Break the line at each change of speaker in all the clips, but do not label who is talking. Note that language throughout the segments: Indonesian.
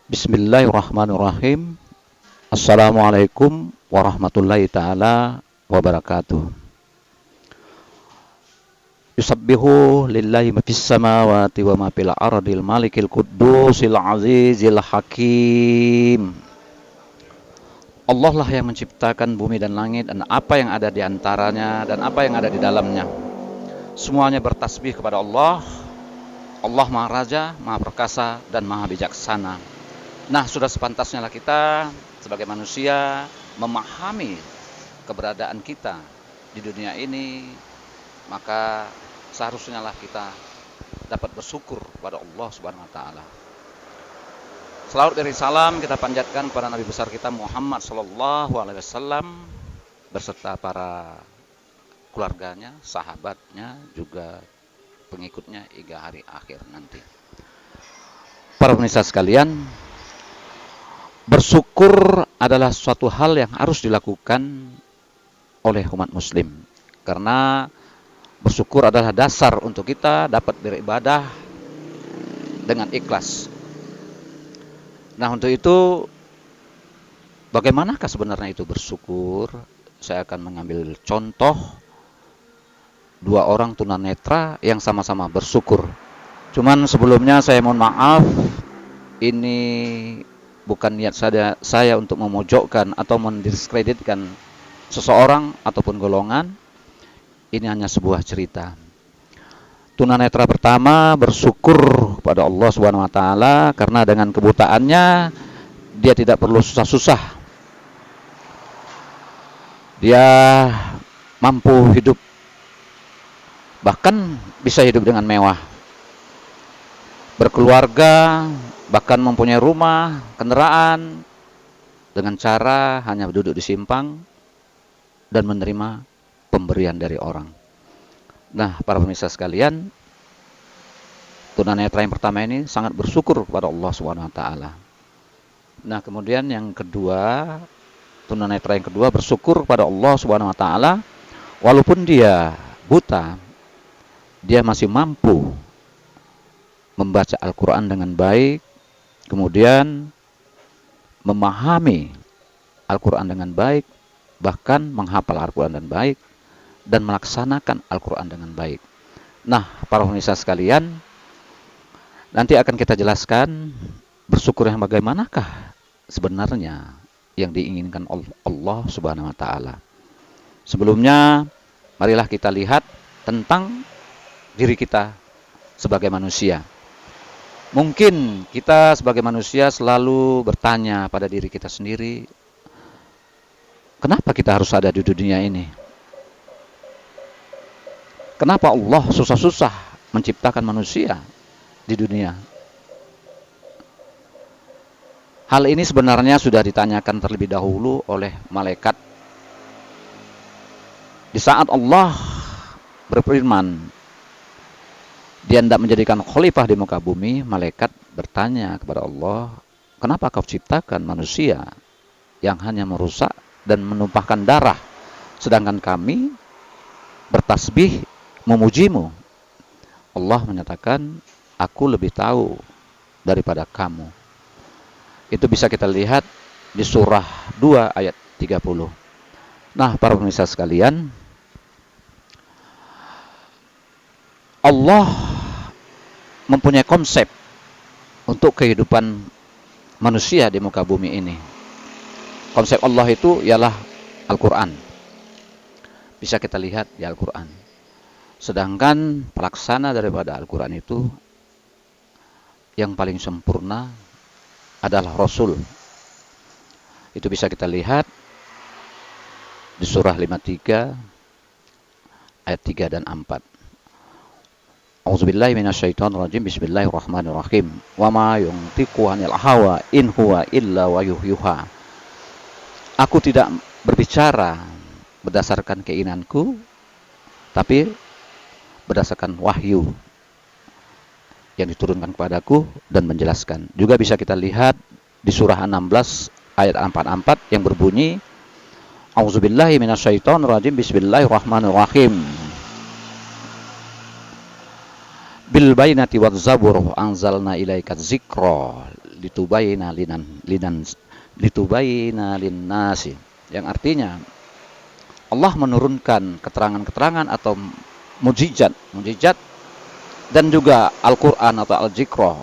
Bismillahirrahmanirrahim. Assalamualaikum warahmatullahi ta'ala wabarakatuh. Yusabbihu lillahi ma fis samawati wa ma fil ardil malikil quddusil azizil hakim. Allah lah yang menciptakan bumi dan langit dan apa yang ada di antaranya dan apa yang ada di dalamnya. Semuanya bertasbih kepada Allah. Allah Maha Raja, Maha Perkasa dan Maha Bijaksana. Nah, sudah sepantasnya lah kita sebagai manusia memahami keberadaan kita di dunia ini, maka seharusnya lah kita dapat bersyukur kepada Allah Subhanahu wa taala. Selawat dari salam kita panjatkan kepada Nabi besar kita Muhammad sallallahu alaihi wasallam beserta para keluarganya, sahabatnya, juga pengikutnya hingga hari akhir nanti. Para pemirsa sekalian, bersyukur adalah suatu hal yang harus dilakukan oleh umat muslim. Karena bersyukur adalah dasar untuk kita dapat beribadah dengan ikhlas. Nah, untuk itu bagaimanakah sebenarnya itu bersyukur? Saya akan mengambil contoh dua orang tunanetra yang sama-sama bersyukur. Cuman sebelumnya saya mohon maaf, ini bukan niat saya untuk memojokkan atau mendiskreditkan seseorang ataupun golongan. Ini hanya sebuah cerita. Tunanetra pertama bersyukur kepada Allah Subhanahu wa taala karena dengan kebutaannya dia tidak perlu susah-susah. Dia mampu hidup, bahkan bisa hidup dengan mewah, berkeluarga, bahkan mempunyai rumah, kendaraan, dengan cara hanya duduk di simpang dan menerima pemberian dari orang. Nah, para pemirsa sekalian, tunanetra yang pertama ini sangat bersyukur kepada Allah Subhanahu wa taala. Nah, kemudian yang kedua, tunanetra yang kedua bersyukur kepada Allah Subhanahu wa taala walaupun dia buta, dia masih mampu membaca Al-Qur'an dengan baik, kemudian memahami Al-Quran dengan baik, bahkan menghafal Al-Quran dengan baik, dan melaksanakan Al-Quran dengan baik. Nah, para pemirsa sekalian, nanti akan kita jelaskan bersyukur yang bagaimanakah sebenarnya yang diinginkan Allah Subhanahu wa taala. Sebelumnya, marilah kita lihat tentang diri kita sebagai manusia. Mungkin kita sebagai manusia selalu bertanya pada diri kita sendiri, kenapa kita harus ada di dunia ini? Kenapa Allah susah-susah menciptakan manusia di dunia? Hal ini sebenarnya sudah ditanyakan terlebih dahulu oleh malaikat. Di saat Allah berfirman, dia hendak menjadikan khalifah di muka bumi, malaikat bertanya kepada Allah, kenapa kau ciptakan manusia yang hanya merusak dan menumpahkan darah, sedangkan kami bertasbih memujimu? Allah menyatakan, aku lebih tahu daripada kamu. Itu bisa kita lihat di surah 2 ayat 30. Nah, para pemirsa sekalian, Allah mempunyai konsep untuk kehidupan manusia di muka bumi ini. Konsep Allah itu ialah Al-Quran. Bisa kita lihat di Al-Quran. Sedangkan pelaksana daripada Al-Quran itu yang paling sempurna adalah Rasul. Itu bisa kita lihat di surah 53 ayat 3 dan 4. A'udzubillahi minasyaitonirrajim. Bismillahirrahmanirrahim. Wa ma yuntiqu 'anil hawa in huwa illa wahyuha. Aku tidak berbicara berdasarkan keinginanku, tapi berdasarkan wahyu yang diturunkan kepadaku dan menjelaskan. Juga bisa kita lihat di surah 16 ayat 44 yang berbunyi, A'udzubillahi minasyaitonirrajim. Bismillahirrahmanirrahim. Bil bainati waz zabur anzalna ilaika dzikra litubayina linnasi, yang artinya Allah menurunkan keterangan-keterangan atau mujizat dan juga Al-Qur'an atau Al-Zikrah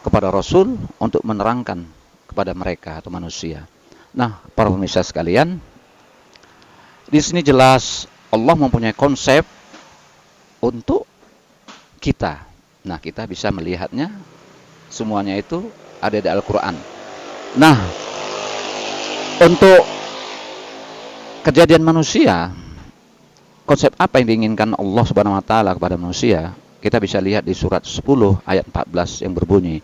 kepada Rasul untuk menerangkan kepada mereka atau manusia. Nah, para pemirsa sekalian, di sini jelas Allah mempunyai konsep untuk kita. Nah, kita bisa melihatnya semuanya itu ada di Al-Qur'an. Nah, untuk kejadian manusia, konsep apa yang diinginkan Allah Subhanahu wa taala kepada manusia? Kita bisa lihat di surat 10 ayat 14 yang berbunyi,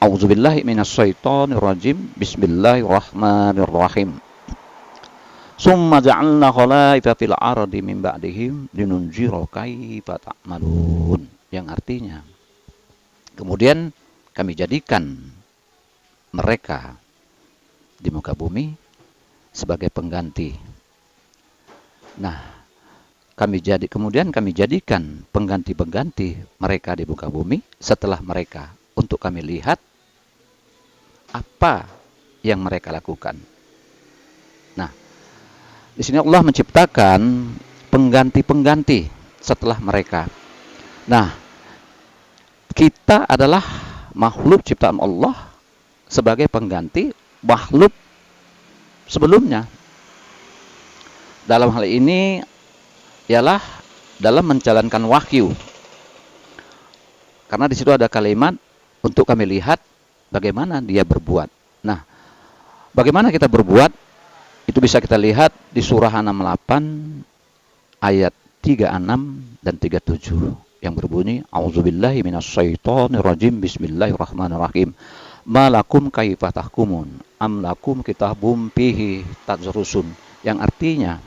A'udzubillahi minasyaitonirrajim, Bismillahirrahmanirrahim. Summa ja'alna khala'ifa fil ardi min ba'dihim linunzira kaifa ta'malun. Yang artinya, kemudian kami jadikan mereka di muka bumi sebagai pengganti. Nah, kemudian kami jadikan pengganti-pengganti mereka di muka bumi setelah mereka, untuk kami lihat apa yang mereka lakukan. Nah, di sini Allah menciptakan pengganti-pengganti setelah mereka. Nah, kita adalah makhluk ciptaan Allah sebagai pengganti makhluk sebelumnya. Dalam hal ini ialah dalam menjalankan wahyu. Karena di situ ada kalimat untuk kami lihat bagaimana dia berbuat. Nah, bagaimana kita berbuat itu bisa kita lihat di surah 68 ayat 36 dan 37 yang berbunyi, A'udzubillahi minasyaitonirrajim, Bismillahirrahmanirrahim. Malakum kaifa tahkumun am lakum kitabum fihi tadrusun. Yang artinya,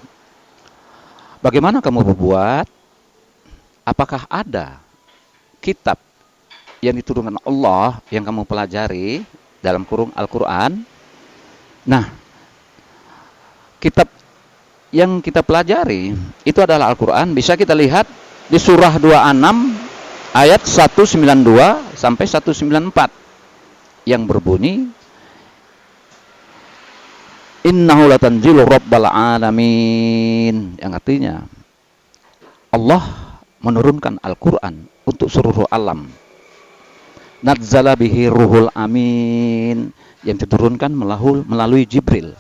bagaimana kamu berbuat? Apakah ada kitab yang diturunkan Allah yang kamu pelajari dalam kurung Al-Quran? Nah, kitab yang kita pelajari itu adalah Al-Quran. Bisa kita lihat di surah 26 ayat 192 sampai 194 yang berbunyi, Innahu latanzilu rabbal alamin. Yang artinya, Allah menurunkan Al-Quran untuk seluruh alam. Nazzala bihi ruhul amin, yang diturunkan melalui Jibril.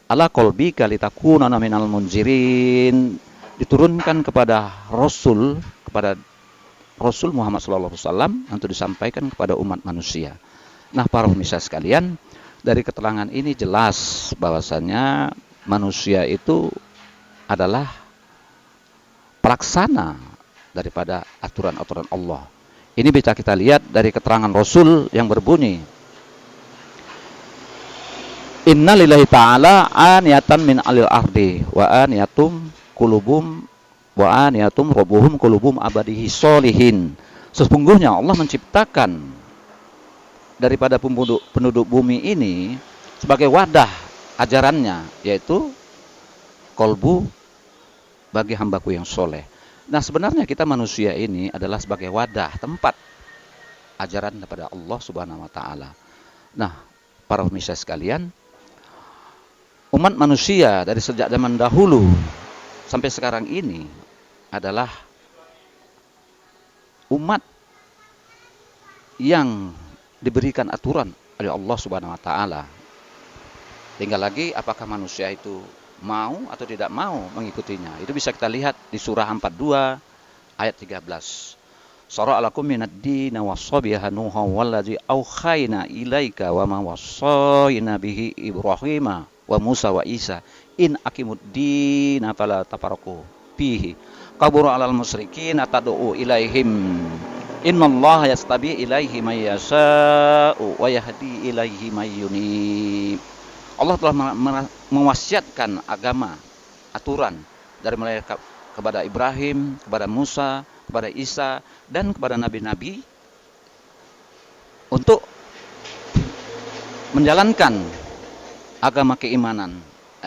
Ala qalbika litakuna minal munzirin, diturunkan kepada Rasul Muhammad SAW untuk disampaikan kepada umat manusia. Nah, para pemirsa sekalian, dari keterangan ini jelas bahwasanya manusia itu adalah pelaksana daripada aturan-aturan Allah. Ini bisa kita lihat dari keterangan Rasul yang berbunyi, Inna lillahi ta'ala aniyatan min alil ardi wa aniyatum robuhum kulubum abadihi solihin. Sesungguhnya Allah menciptakan daripada penduduk bumi ini sebagai wadah ajarannya, yaitu kolbu bagi hambaku yang soleh. Nah, sebenarnya kita manusia ini adalah sebagai wadah, tempat ajaran daripada Allah Subhanahu wa taala. Nah, para pemirsa sekalian, umat manusia dari sejak zaman dahulu sampai sekarang ini adalah umat yang diberikan aturan oleh Allah Subhanahu wa taala. Tinggal lagi apakah manusia itu mau atau tidak mau mengikutinya. Itu bisa kita lihat di surah 42 ayat 13. Syara'a lakum minad dini wasabiha nuha wallazi aukhayna ilaika wa ma wassayna bihi Ibrahima wa Musa wa Isa in aqimuddin fala tafarraqu fihi kabura 'alal musyrikin tad'u ilaihim innallaha yastabi ilaihi may yasha'u wa yahdi ilaihi may yunib. Allah telah mewasiatkan agama, aturan dari mulai kepada Ibrahim, kepada Musa, kepada Isa, dan kepada nabi-nabi untuk menjalankan agama keimanan,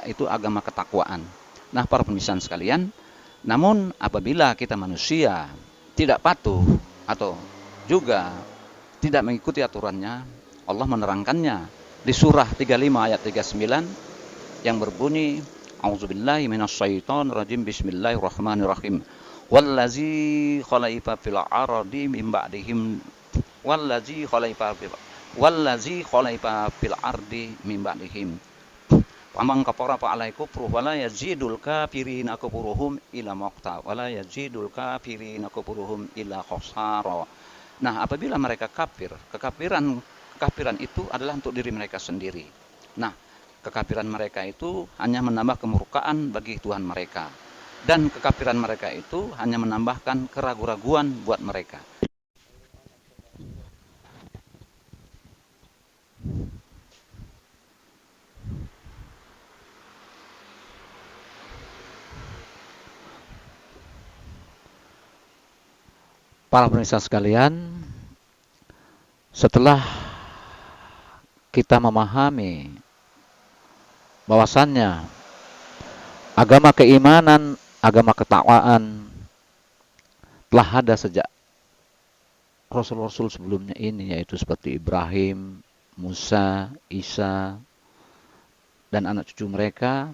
yaitu agama ketakwaan. Nah, para pemirsa sekalian, namun apabila kita manusia tidak patuh atau juga tidak mengikuti aturannya, Allah menerangkannya di surah 35 ayat 39 yang berbunyi, A'udzubillahi minasyaitonir rajim, bismillahirrahmanirrahim. Wallazi khalaqa fil ardi min ba'dihim wallazi khalaqa fil ardi min ba'dihim Faman kafara fa alaihi kufruh wala yazidul kafirina kufruhum illa maqta wala yazidul kafirina kufruhum illa khasara. Nah, apabila mereka kafir, kekafiran itu adalah untuk diri mereka sendiri. Nah, kekafiran mereka itu hanya menambah kemurkaan bagi Tuhan mereka. Dan kekafiran mereka itu hanya menambahkan keraguan-raguan buat mereka. Para pemirsa sekalian, setelah kita memahami bahwasannya agama keimanan, agama ketakwaan telah ada sejak Rasul-Rasul sebelumnya ini, yaitu seperti Ibrahim, Musa, Isa, dan anak cucu mereka,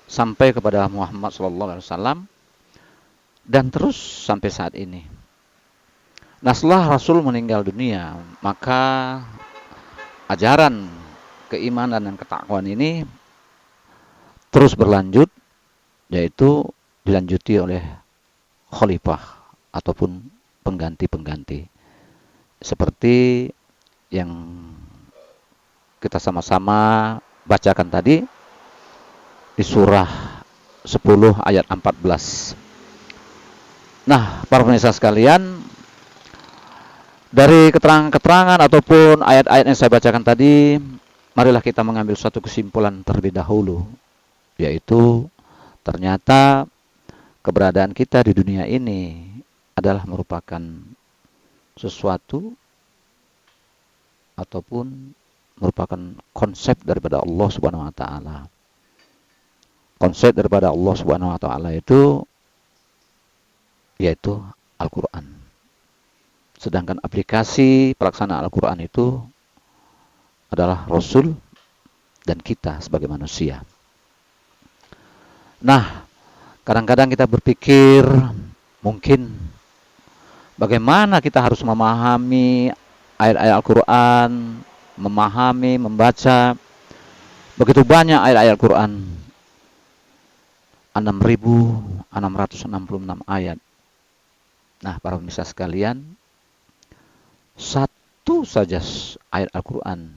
sampai kepada Muhammad SAW, dan terus sampai saat ini. Nah, setelah Rasul meninggal dunia, maka ajaran keimanan dan ketakwaan ini terus berlanjut, yaitu dilanjuti oleh khalifah ataupun pengganti-pengganti. Seperti yang kita sama-sama bacakan tadi di surah 10 ayat 14. Nah, para pemirsa sekalian, dari keterangan-keterangan ataupun ayat-ayat yang saya bacakan tadi, marilah kita mengambil suatu kesimpulan terlebih dahulu, yaitu ternyata keberadaan kita di dunia ini adalah merupakan sesuatu ataupun merupakan konsep daripada Allah Subhanahu wa taala. Konsep daripada Allah Subhanahu wa taala itu yaitu Al-Qur'an. Sedangkan aplikasi pelaksanaan Al-Quran itu adalah Rasul dan kita sebagai manusia. Nah, kadang-kadang kita berpikir mungkin bagaimana kita harus memahami ayat-ayat Al-Quran, memahami, membaca begitu banyak ayat-ayat Al-Quran, 6.666 ayat. Nah, para pemirsa sekalian, satu saja ayat Al-Quran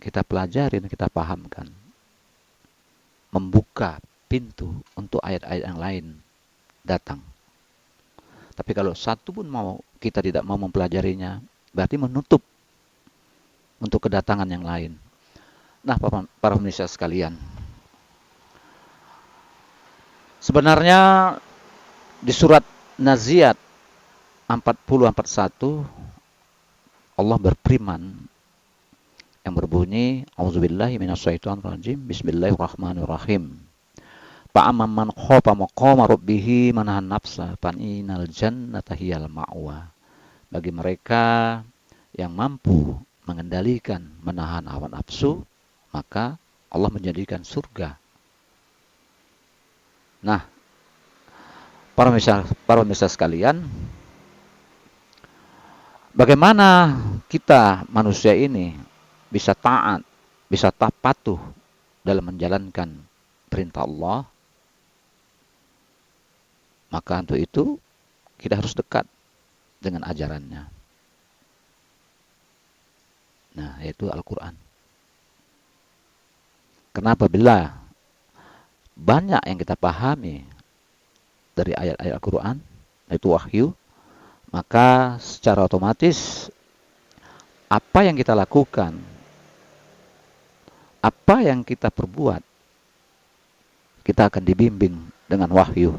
kita pelajari dan kita pahamkan, membuka pintu untuk ayat-ayat yang lain datang. Tapi kalau satu pun kita tidak mau mempelajarinya, berarti menutup untuk kedatangan yang lain. Nah, para pemirsa sekalian, sebenarnya di surat Naziat 40-41 Allah berfirman yang berbunyi, A'udzubillahi minasyaitonirrajim, bismillahirrahmanirrahim. Fa'amman man khafa maqama rabbih manahan nafsa fa'innal jannata hiyal ma'wa. Bagi mereka yang mampu mengendalikan, menahan hawa nafsu, maka Allah menjadikan surga. Nah, para pemirsa sekalian, bagaimana kita manusia ini bisa taat, bisa patuh dalam menjalankan perintah Allah? Maka untuk itu kita harus dekat dengan ajarannya. Nah, yaitu Al-Quran. Kenapa bila banyak yang kita pahami dari ayat-ayat Al-Quran, yaitu wahyu, maka secara otomatis apa yang kita lakukan, apa yang kita perbuat, kita akan dibimbing dengan wahyu.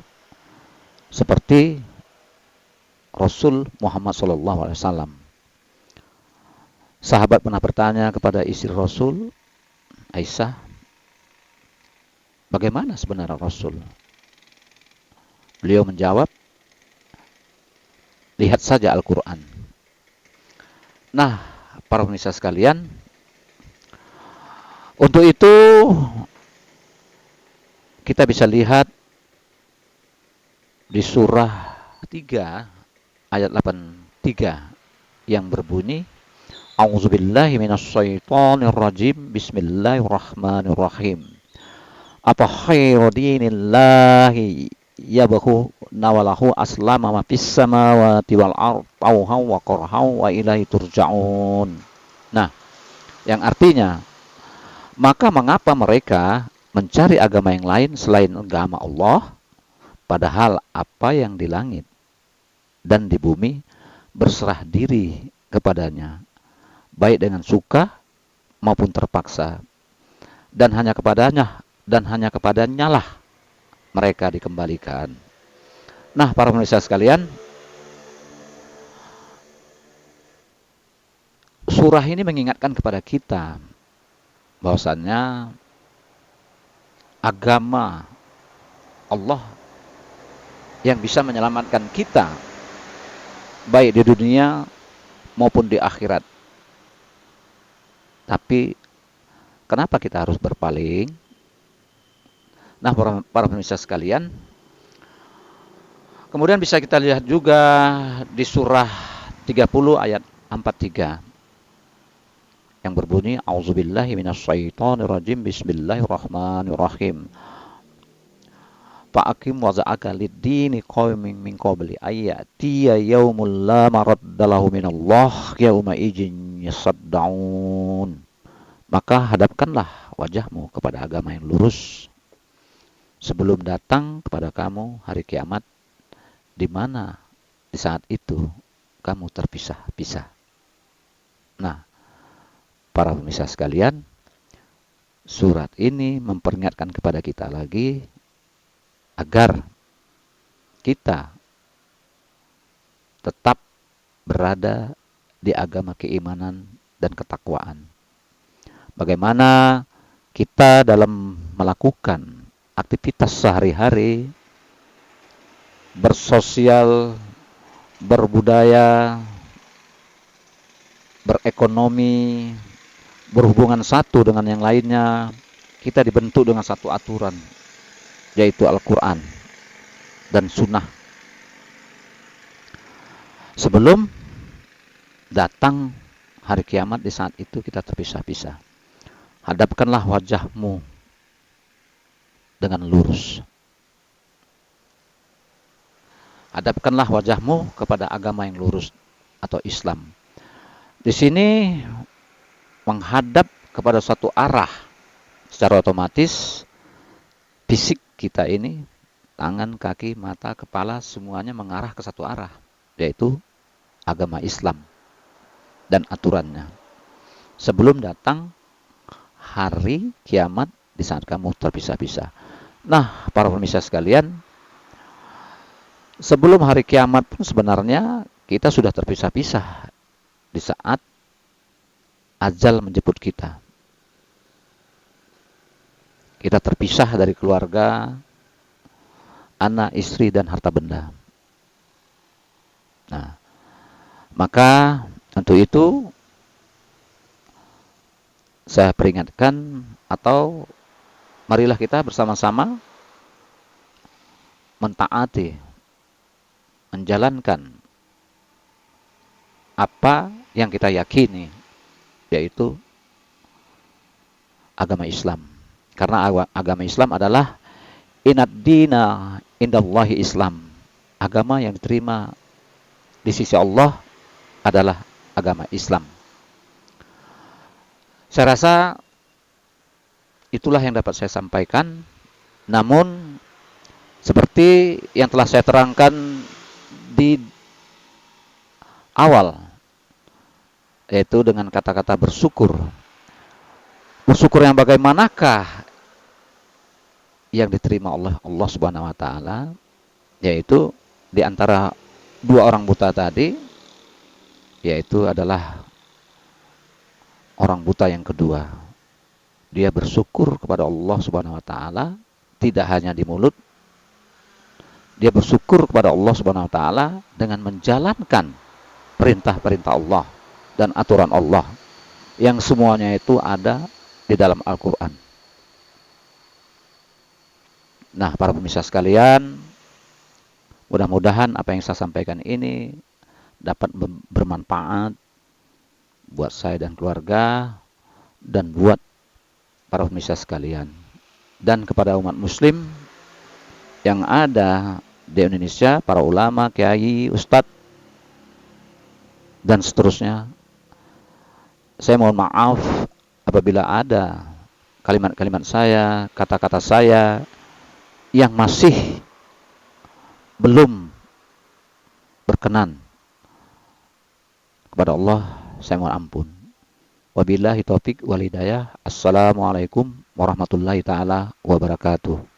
Seperti Rasul Muhammad SAW. Sahabat pernah bertanya kepada istri Rasul, Aisyah, bagaimana sebenarnya Rasul? Beliau menjawab, lihat saja Al-Quran. Nah, para pemirsa sekalian, untuk itu kita bisa lihat di surah 3 ayat 83 yang berbunyi, A'udzubillahi minasyaitonirrajim, Bismillahirrahmanirrahim. Apa khairu dinillahi yabahu nawalahu aslama ma fis samawati wal ard tauhan wa qarhan wa ilaihi turja'un. Nah, yang artinya, maka mengapa mereka mencari agama yang lain selain agama Allah, padahal apa yang di langit dan di bumi berserah diri kepadanya, baik dengan suka maupun terpaksa, dan hanya kepadanya lah mereka dikembalikan. Nah, para pemirsa sekalian, surah ini mengingatkan kepada kita bahwasannya agama Allah yang bisa menyelamatkan kita baik di dunia maupun di akhirat. Tapi kenapa kita harus berpaling? Nah, para pemirsa sekalian, kemudian bisa kita lihat juga di surah 30 ayat 43 yang berbunyi, A'udzubillahi minasyaitonirrajim, Bismillahirrahmanirrahim. Fa'akim waza'aka lid-dini qawmin min qabli ayyatiya yaumul la maraddalahu minallah yauma ijin yasaddaun. Maka hadapkanlah wajahmu kepada agama yang lurus sebelum datang kepada kamu hari kiamat, di mana di saat itu kamu terpisah-pisah. Nah, para pemirsa sekalian, surat ini memperingatkan kepada kita lagi agar kita tetap berada di agama keimanan dan ketakwaan. Bagaimana kita dalam melakukan aktivitas sehari-hari, bersosial, berbudaya, berekonomi, berhubungan satu dengan yang lainnya, kita dibentuk dengan satu aturan, yaitu Al-Quran dan Sunnah. Sebelum datang hari kiamat, di saat itu kita terpisah-pisah. Hadapkanlah wajahmu dengan lurus. Hadapkanlah wajahmu kepada agama yang lurus atau Islam. Di sini menghadap kepada suatu arah, secara otomatis fisik kita ini, tangan, kaki, mata, kepala, semuanya mengarah ke satu arah, yaitu agama Islam dan aturannya. Sebelum datang hari kiamat, di saat kamu terpisah-pisah. Nah, para pemirsa sekalian, sebelum hari kiamat pun sebenarnya kita sudah terpisah-pisah di saat ajal menjemput kita. Kita terpisah dari keluarga, anak, istri, dan harta benda. Nah, maka untuk itu saya peringatkan, atau marilah kita bersama-sama mentaati, menjalankan apa yang kita yakini, yaitu agama Islam. Karena agama Islam adalah inad dina indallahi Islam. Agama yang diterima di sisi Allah adalah agama Islam. Saya rasa itulah yang dapat saya sampaikan. Namun seperti yang telah saya terangkan di awal, yaitu dengan kata-kata bersyukur. Bersyukur yang bagaimanakah yang diterima oleh Allah Subhanahu wa taala, yaitu di antara dua orang buta tadi, yaitu adalah orang buta yang kedua. Dia bersyukur kepada Allah Subhanahu wa taala tidak hanya di mulut. Dia bersyukur kepada Allah Subhanahu wa taala dengan menjalankan perintah-perintah Allah dan aturan Allah yang semuanya itu ada di dalam Al-Quran. Nah, para pemirsa sekalian, mudah-mudahan apa yang saya sampaikan ini dapat bermanfaat buat saya dan keluarga dan buat para pemirsa sekalian. Dan kepada umat muslim yang ada di Indonesia, para ulama, kiai, ustadz, dan seterusnya, saya mohon maaf apabila ada kalimat-kalimat saya, kata-kata saya yang masih belum berkenan kepada Allah. Saya mohon ampun. Wabillahi taufik wal hidayah. Assalamualaikum warahmatullahi taala wabarakatuh.